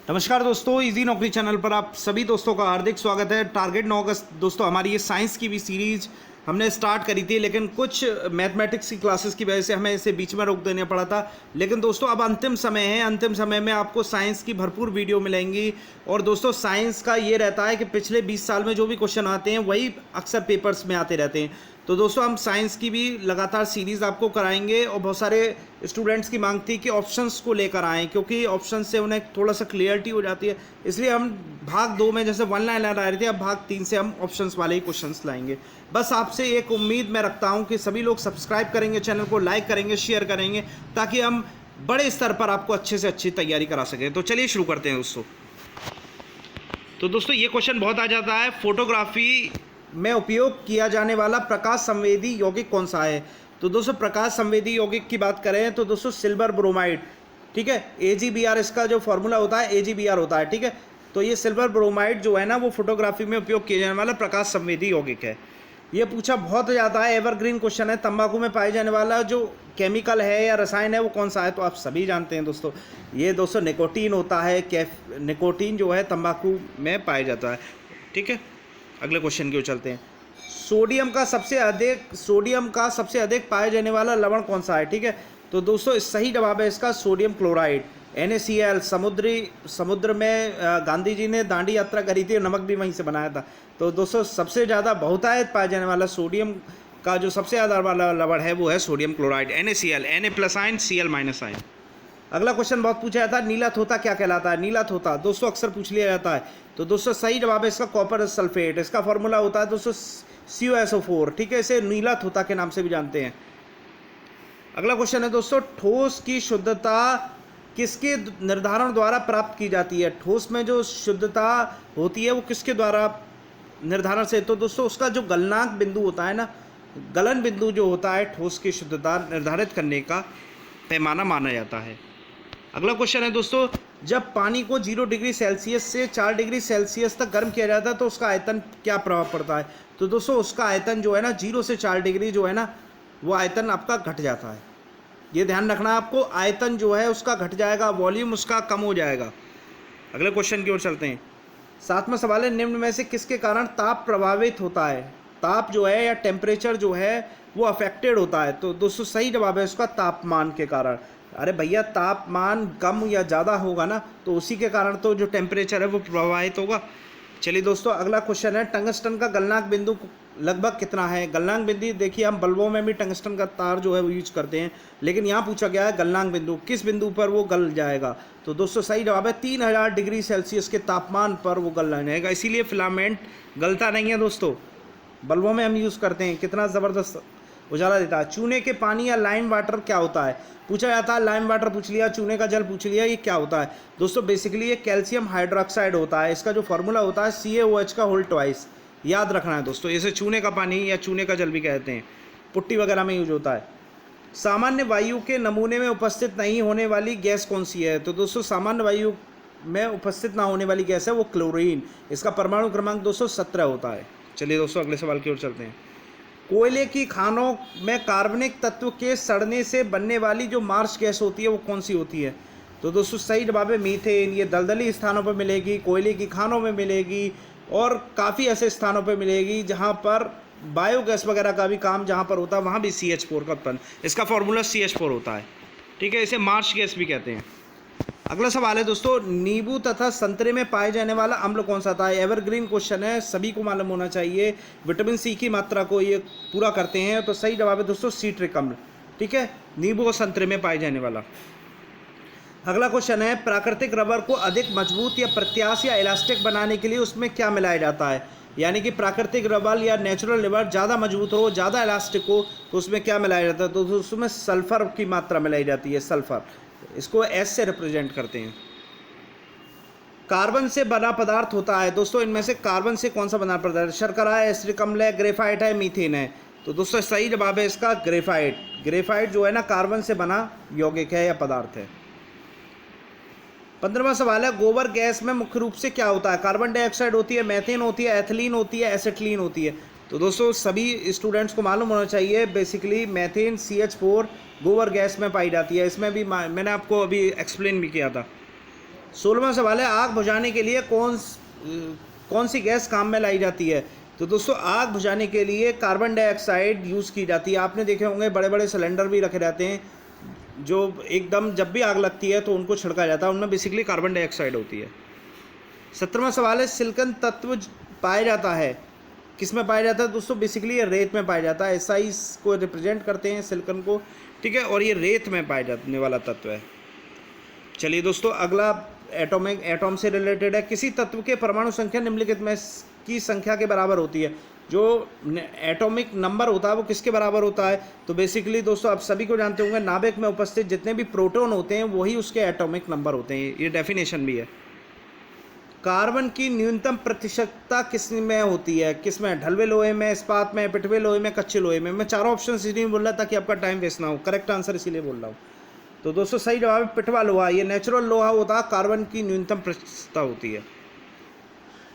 नमस्कार दोस्तों, इजी नौकरी चैनल पर आप सभी दोस्तों का हार्दिक स्वागत है। टारगेट 9 अगस्त दोस्तों हमारी ये साइंस की भी सीरीज हमने स्टार्ट करी थी, लेकिन कुछ मैथमेटिक्स की क्लासेस की वजह से हमें इसे बीच में रोक देना पड़ा था। लेकिन दोस्तों अब अंतिम समय है, अंतिम समय में आपको साइंस की भरपूर वीडियो मिलेंगी। और दोस्तों साइंस का ये रहता है कि पिछले 20 साल में जो भी क्वेश्चन आते हैं वही अक्सर पेपर्स में आते रहते हैं। तो दोस्तों हम साइंस की भी लगातार सीरीज़ आपको कराएंगे और बहुत सारे स्टूडेंट्स की मांग थी कि ऑप्शंस को लेकर आएँ, क्योंकि ऑप्शन से उन्हें थोड़ा सा क्लियरिटी हो जाती है। इसलिए हम भाग 2 में जैसे 1 लाइनर आ रही थी, अब भाग 3 से हम ऑप्शंस वाले ही क्वेश्चंस लाएंगे। बस आपसे एक उम्मीद मैं रखता हूं कि सभी लोग सब्सक्राइब करेंगे, चैनल को लाइक करेंगे, शेयर करेंगे, ताकि हम बड़े स्तर पर आपको अच्छे से अच्छी तैयारी करा सकें। तो चलिए शुरू करते हैं दोस्तों। तो दोस्तों ये क्वेश्चन बहुत आ जाता है, फोटोग्राफी में उपयोग किया जाने वाला प्रकाश संवेदी यौगिक कौन सा है। तो दोस्तों प्रकाश संवेदी यौगिक की बात करें तो दोस्तों सिल्वर ब्रोमाइड, ठीक है। AgBr इसका जो फॉर्मूला होता है AgBr होता है, ठीक है। तो ये सिल्वर ब्रोमाइड जो है ना, वो फोटोग्राफी में उपयोग किया जाने वाला प्रकाश संवेदी यौगिक है। ये पूछा बहुत जाता है, एवरग्रीन क्वेश्चन है। तंबाकू में पाए जाने वाला जो केमिकल है या रसायन है वो कौन सा है, तो आप सभी जानते हैं दोस्तों। ये दोस्तों निकोटीन होता है। निकोटीन जो है तंबाकू में पाया जाता है, ठीक है। अगले क्वेश्चन की ओर चलते हैं। सोडियम का सबसे अधिक पाए जाने वाला लवण कौन सा है, ठीक है। तो दोस्तों सही जवाब है इसका सोडियम क्लोराइड, NaCl। समुद्र में गांधी जी ने दांडी यात्रा करी थी और नमक भी वहीं से बनाया था। तो दोस्तों सबसे ज़्यादा बहुतायत पाया जाने वाला सोडियम का जो सबसे ज़्यादा वाला लवण है वो है sodium chloride, NaCl, Na+ ion Cl- ion. अगला क्वेश्चन बहुत पूछा जाता है, नीला थोथा क्या कहलाता है। नीला थोथा दोस्तों अक्सर पूछ लिया जाता है। तो दोस्तों सही जवाब है इसका कॉपर सल्फेट। इसका फॉर्मूला होता है दोस्तों CuSO4, ठीक है। इसे नीला थोथा के नाम से भी जानते हैं। अगला क्वेश्चन है दोस्तों, ठोस की शुद्धता किसके निर्धारण द्वारा प्राप्त की जाती है। ठोस में जो शुद्धता होती है वो किसके द्वारा निर्धारण से, तो दोस्तों उसका जो गलनांक बिंदु होता है ना, गलन बिंदु जो होता है ठोस की शुद्धता निर्धारित करने का पैमाना माना जाता है। अगला क्वेश्चन है दोस्तों, जब पानी को 0 डिग्री सेल्सियस से 4 डिग्री सेल्सियस तक गर्म किया जाता है तो उसका आयतन क्या प्रभाव पड़ता है। तो दोस्तों उसका आयतन जो है ना 0 से 4 डिग्री जो है ना, वो आयतन आपका घट जाता है। ये ध्यान रखना आपको, आयतन जो है उसका घट जाएगा, वॉल्यूम उसका कम हो जाएगा। अगले क्वेश्चन की ओर चलते हैं। 7वां सवाल है, निम्न में से किसके कारण ताप प्रभावित होता है। ताप जो है या टेम्परेचर जो है वो अफेक्टेड होता है। तो दोस्तों सही जवाब है उसका तापमान के कारण। अरे भैया तापमान कम या ज़्यादा होगा ना, तो उसी के कारण तो जो टेम्परेचर है वो प्रभावित होगा। चलिए दोस्तों अगला क्वेश्चन है, टंगस्टन का गलनांक बिंदु लगभग कितना है। गलनांक बिंदु देखिए, हम बल्बों में भी टंगस्टन का तार जो है वो यूज करते हैं, लेकिन यहाँ पूछा गया है गलनांक बिंदु, किस बिंदु पर वो गल जाएगा। तो दोस्तों सही जवाब है 3000 डिग्री सेल्सियस के तापमान पर वो गल जाएगा। इसीलिए फिलामेंट गलता नहीं है दोस्तों, बल्बों में हम यूज़ करते हैं। कितना ज़बरदस्त उजाला देता है। चूने के पानी या लाइम वाटर क्या होता है, पूछा जाता है। लाइम वाटर पूछ लिया, चूने का जल पूछ लिया, ये क्या होता है। दोस्तों बेसिकली ये कैल्शियम हाइड्रोक्साइड होता है। इसका जो फॉर्मूला होता है CaOH का होल ट्वाइस, याद रखना है दोस्तों। इसे चूने का पानी या चूने का जल भी कहते हैं, पुट्टी वगैरह में यूज होता है। सामान्य वायु के नमूने में उपस्थित नहीं होने वाली गैस कौन सी है। तो दोस्तों सामान्य वायु में उपस्थित ना होने वाली गैस है वो क्लोरीन। इसका परमाणु क्रमांक 217 होता है। चलिए दोस्तों अगले सवाल की ओर चलते हैं। कोयले की खानों में कार्बनिक तत्व के सड़ने से बनने वाली जो मार्श गैस होती है वो कौन सी होती है। तो दोस्तों सही जवाब है मीथेन। ये दलदली स्थानों पर मिलेगी, कोयले की खानों में मिलेगी और काफ़ी ऐसे स्थानों पर मिलेगी जहाँ पर बायोगैस वगैरह का भी काम जहाँ पर होता है, वहाँ भी CH4 का उत्पन्न, इसका फॉर्मूला CH4 होता है, ठीक है। इसे मार्श गैस भी कहते हैं। अगला सवाल है दोस्तों, नींबू तथा संतरे में पाए जाने वाला अम्ल कौन सा था। एवरग्रीन क्वेश्चन है, सभी को मालूम होना चाहिए। विटामिन C की मात्रा को ये पूरा करते हैं। तो सही जवाब है दोस्तों सिट्रिक अम्ल, ठीक है, नींबू और संतरे में पाए जाने वाला। अगला क्वेश्चन है, प्राकृतिक रबर को अधिक मजबूत या प्रत्याश या इलास्टिक बनाने के लिए उसमें क्या मिलाया जाता है। यानी कि प्राकृतिक रबर या नेचुरल रबर ज़्यादा मजबूत हो, ज़्यादा इलास्टिक हो, तो उसमें क्या मिलाया जाता है। तो उसमें सल्फर की मात्रा मिलाई जाती है, सल्फर। इसको S से रिप्रेजेंट करते हैं। कार्बन से बना पदार्थ होता है दोस्तों, इनमें से कार्बन से कौन सा बना पदार्थ है। शर्करा है, एसिटिक अम्ल है, ग्रेफाइट है, मीथेन है। तो दोस्तों सही जवाब है इसका ग्रेफाइट। ग्रेफाइट जो है ना कार्बन से बना यौगिक है या पदार्थ है। 15वां सवाल है, गोबर गैस में मुख्य रूप से क्या होता है। कार्बन डाइऑक्साइड होती है, मेथेन होती है, एथिलीन होती है, एसिटिलीन होती है। तो दोस्तों सभी स्टूडेंट्स को मालूम होना चाहिए, बेसिकली मेथेन CH4 गोबर गैस में पाई जाती है। इसमें भी मैंने आपको अभी एक्सप्लेन भी किया था। 16वां सवाल है, आग बुझाने के लिए कौन सी गैस काम में लाई जाती है? तो दोस्तों आग बुझाने के लिए कार्बन डाइऑक्साइड यूज़ की जाती है। आपने देखे होंगे बड़े बड़े सिलेंडर भी रखे रहते हैं जो एकदम जब भी आग लगती है तो उनको छिड़का जाता है, उनमें बेसिकली कार्बन डाइऑक्साइड होती है। 17वां सवाल है, सिलिकॉन तत्व पाया जाता है, किस में पाया जाता है? दोस्तों बेसिकली ये रेत में पाया जाता है। SI को रिप्रेजेंट करते हैं सिलिकॉन को, ठीक है, और ये रेत में पाया जाने वाला तत्व है। चलिए दोस्तों अगला एटॉम से रिलेटेड है, किसी तत्व के परमाणु संख्या निम्नलिखित में की संख्या के बराबर होती है? जो एटॉमिक नंबर होता है वो किसके बराबर होता है? तो बेसिकली दोस्तों आप सभी को जानते होंगे, नाभिक में उपस्थित जितने भी प्रोटॉन होते हैं वही उसके एटॉमिक नंबर होते हैं, ये डेफिनेशन भी है। कार्बन की न्यूनतम प्रतिशतता किस में होती है? किस में? ढलवे लोहे में, इस्पात में, पिटवे लोहे में, कच्चे लोहे में। मैं चारों ऑप्शन इसलिए बोल रहा था ताकि आपका टाइम वेस्ट ना हो, करेक्ट आंसर इसीलिए बोल रहा हूँ। तो दोस्तों सही जवाब है पिटवा लोहा, ये नेचुरल लोहा होता है, कार्बन की न्यूनतम प्रतिशतता होती है।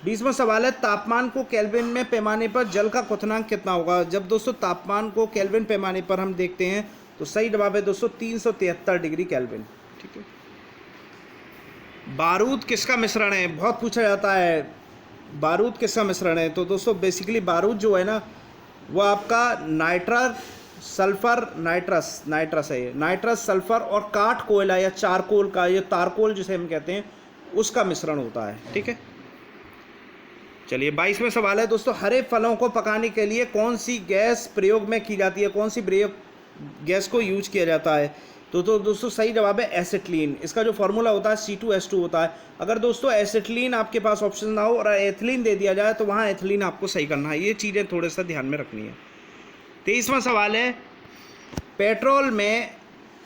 20वां सवाल है, तापमान को केल्विन में पैमाने पर जल का क्वथनांक कितना होगा? जब दोस्तों तापमान को केल्विन पैमाने पर हम देखते हैं तो सही जवाब है दोस्तों 373 डिग्री केल्विन, ठीक है। बारूद किसका मिश्रण है? बहुत पूछा जाता है बारूद किसका मिश्रण है। तो दोस्तों बेसिकली बारूद जो है ना वो आपका नाइट्रस है, ये नाइट्रस, सल्फर और काठ कोयला या चारकोल का, ये तारकोल जिसे हम कहते हैं, उसका मिश्रण होता है, ठीक है। चलिए 22वां सवाल है दोस्तों, हरे फलों को पकाने के लिए कौन सी गैस प्रयोग में की जाती है? कौन सी गैस को यूज किया जाता है? तो दोस्तों सही जवाब है एसिटिलीन। इसका जो फॉर्मूला होता है C2H2 होता है। अगर दोस्तों एसिटिलीन आपके पास ऑप्शन ना हो और एथिलीन दे दिया जाए तो वहाँ एथिलीन आपको सही करना है, ये चीज़ें थोड़े सा ध्यान में रखनी है। 23वां सवाल है, पेट्रोल में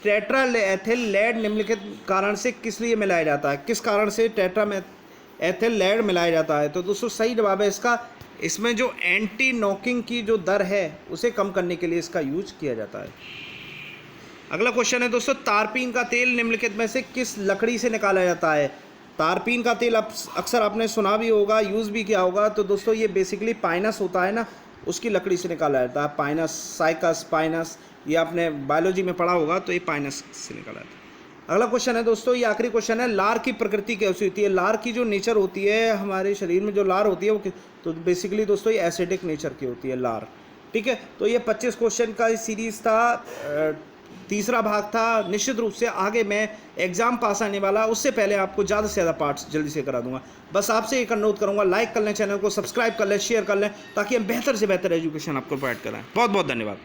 टेट्राएथिल लेड निम्नलिखित कारण से किस लिए मिलाया जाता है? किस कारण से टेट्राएथिल लेड मिलाया जाता है? तो दोस्तों सही जवाब है इसका, इसमें जो एंटी नॉकिंग की जो दर है उसे कम करने के लिए इसका यूज किया जाता है। अगला क्वेश्चन है दोस्तों, तारपीन का तेल निम्नलिखित में से किस लकड़ी से निकाला जाता है? तारपीन का तेल अक्सर आपने सुना भी होगा, यूज़ भी किया होगा। तो दोस्तों ये बेसिकली पाइनस होता है ना, उसकी लकड़ी से निकाला जाता है। पाइनस, साइकस, पाइनस, ये आपने बायोलॉजी में पढ़ा होगा, तो ये पाइनस से निकाला जाता है। अगला क्वेश्चन है दोस्तों, ये आखिरी क्वेश्चन है, लार की प्रकृति कैसी होती है? लार की जो नेचर होती है, हमारे शरीर में जो लार होती है वो तो बेसिकली दोस्तों ये एसिडिक नेचर की होती है लार, ठीक है। तो ये 25 क्वेश्चन का सीरीज़ था, तीसरा भाग था। निश्चित रूप से आगे मैं एग्ज़ाम पास आने वाला, उससे पहले आपको ज़्यादा से ज़्यादा पार्ट्स जल्दी से करा दूंगा। बस आपसे एक अनुरोध करूंगा, लाइक कर लें, चैनल को सब्सक्राइब कर लें, शेयर कर लें, ताकि हम बेहतर से बेहतर एजुकेशन आपको प्रोवाइड कराएं। बहुत बहुत धन्यवाद।